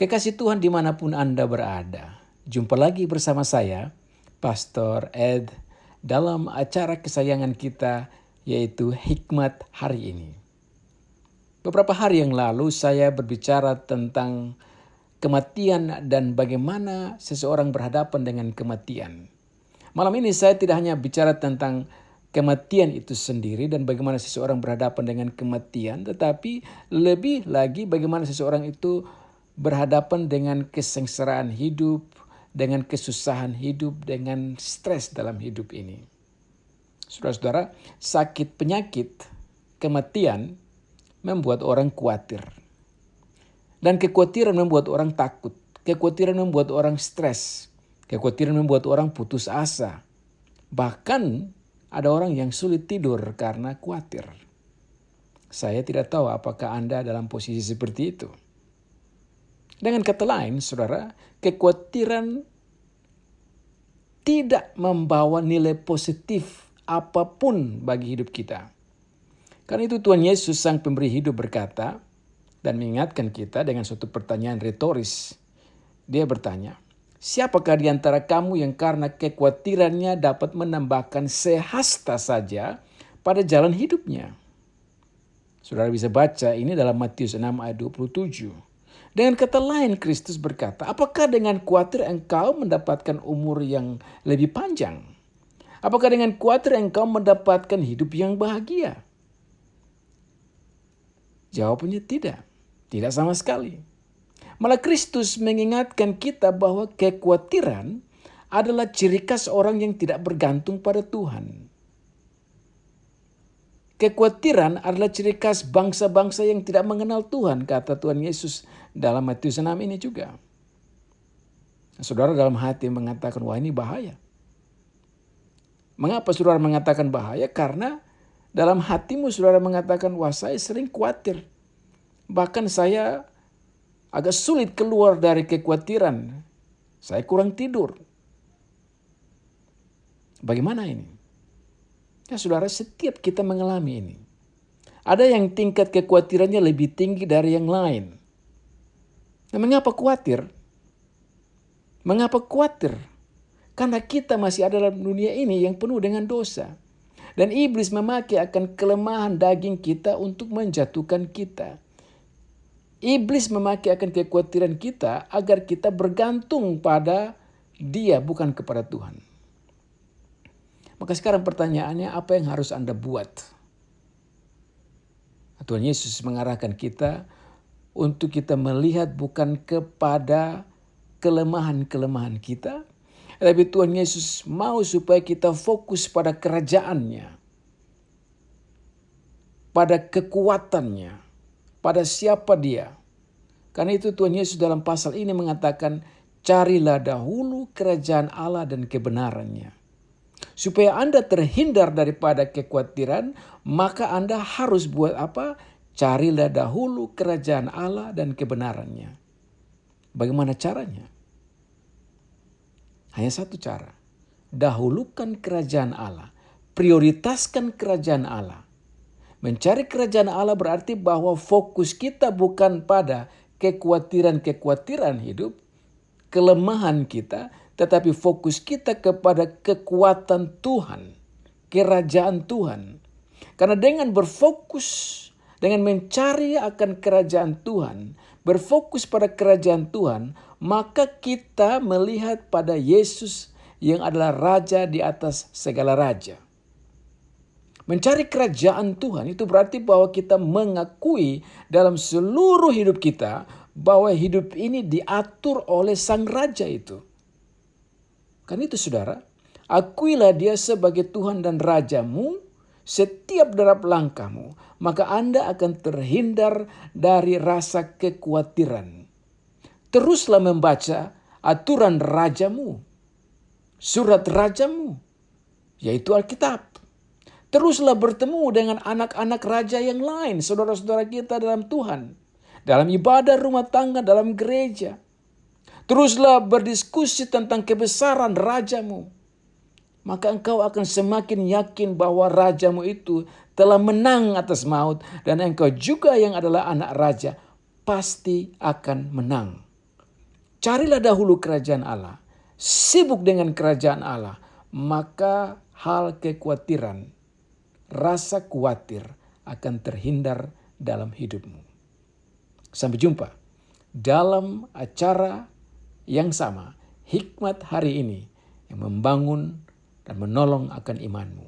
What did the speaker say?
Kekasih Tuhan dimanapun Anda berada, jumpa lagi bersama saya, Pastor Ed, dalam acara kesayangan kita yaitu Hikmat Hari Ini. Beberapa hari yang lalu saya berbicara tentang kematian dan bagaimana seseorang berhadapan dengan kematian. Malam ini saya tidak hanya bicara tentang kematian itu sendiri dan bagaimana seseorang berhadapan dengan kematian, tetapi lebih lagi bagaimana seseorang itu berhadapan dengan kesengsaraan hidup, dengan kesusahan hidup, dengan stres dalam hidup ini. Saudara-saudara, sakit penyakit, kematian membuat orang khawatir. Dan kekhawatiran membuat orang takut. Kekhawatiran membuat orang stres. Kekhawatiran membuat orang putus asa. Bahkan ada orang yang sulit tidur karena khawatir. Saya tidak tahu apakah Anda dalam posisi seperti itu. Dengan kata lain, saudara, kekhawatiran tidak membawa nilai positif apapun bagi hidup kita. Karena itu Tuhan Yesus Sang Pemberi Hidup berkata dan mengingatkan kita dengan suatu pertanyaan retoris. Dia bertanya, siapakah di antara kamu yang karena kekhawatirannya dapat menambahkan sehasta saja pada jalan hidupnya? Saudara bisa baca ini dalam Matius 6 ayat 27. Dengan kata lain Kristus berkata, apakah dengan khawatir engkau mendapatkan umur yang lebih panjang? Apakah dengan khawatir engkau mendapatkan hidup yang bahagia? Jawabannya tidak. Tidak sama sekali. Malah Kristus mengingatkan kita bahwa kekhawatiran adalah ciri khas orang yang tidak bergantung pada Tuhan. Kekhawatiran adalah ciri khas bangsa-bangsa yang tidak mengenal Tuhan, kata Tuhan Yesus dalam Matius 6 ini juga. Saudara dalam hati mengatakan, wah ini bahaya. Mengapa saudara mengatakan bahaya? Karena dalam hatimu saudara mengatakan, wah saya sering khawatir. Bahkan saya agak sulit keluar dari kekhawatiran. Saya kurang tidur. Bagaimana ini? Ya saudara, setiap kita mengalami ini. Ada yang tingkat kekhawatirannya lebih tinggi dari yang lain. Nah, mengapa khawatir? Mengapa khawatir? Karena kita masih ada dalam dunia ini yang penuh dengan dosa. Dan iblis memakai akan kelemahan daging kita untuk menjatuhkan kita. Iblis memakai akan kekhawatiran kita agar kita bergantung pada Dia, bukan kepada Tuhan. Maka sekarang pertanyaannya, apa yang harus Anda buat? Tuhan Yesus mengarahkan kita untuk kita melihat bukan kepada kelemahan-kelemahan kita, tapi Tuhan Yesus mau supaya kita fokus pada kerajaannya, pada kekuatannya, pada siapa Dia. Karena itu Tuhan Yesus dalam pasal ini mengatakan, carilah dahulu kerajaan Allah dan kebenarannya. Supaya Anda terhindar daripada kekhawatiran, maka Anda harus buat apa? Carilah dahulu kerajaan Allah dan kebenarannya. Bagaimana caranya? Hanya satu cara. Dahulukan kerajaan Allah. Prioritaskan kerajaan Allah. Mencari kerajaan Allah berarti bahwa fokus kita bukan pada kekhawatiran-kekhawatiran hidup, kelemahan kita, tetapi fokus kita kepada kekuatan Tuhan, kerajaan Tuhan. Karena dengan berfokus, dengan mencari akan kerajaan Tuhan, berfokus pada kerajaan Tuhan, maka kita melihat pada Yesus yang adalah Raja di atas segala raja. Mencari kerajaan Tuhan itu berarti bahwa kita mengakui dalam seluruh hidup kita bahwa hidup ini diatur oleh Sang Raja itu. Kan itu saudara, akuilah Dia sebagai Tuhan dan Rajamu setiap derap langkahmu, maka Anda akan terhindar dari rasa kekhawatiran. Teruslah membaca aturan Rajamu, surat Rajamu, yaitu Alkitab. Teruslah bertemu dengan anak-anak Raja yang lain, saudara-saudara kita dalam Tuhan, dalam ibadah rumah tangga, dalam gereja. Teruslah berdiskusi tentang kebesaran Rajamu. Maka engkau akan semakin yakin bahwa Rajamu itu telah menang atas maut. Dan engkau juga yang adalah anak Raja pasti akan menang. carilah dahulu kerajaan Allah, sibuk dengan kerajaan Allah, maka hal kekhawatiran, rasa khawatir akan terhindar dalam hidupmu. Sampai jumpa dalam acara yang sama, hikmat hari ini yang membangun dan menolong akan imanmu.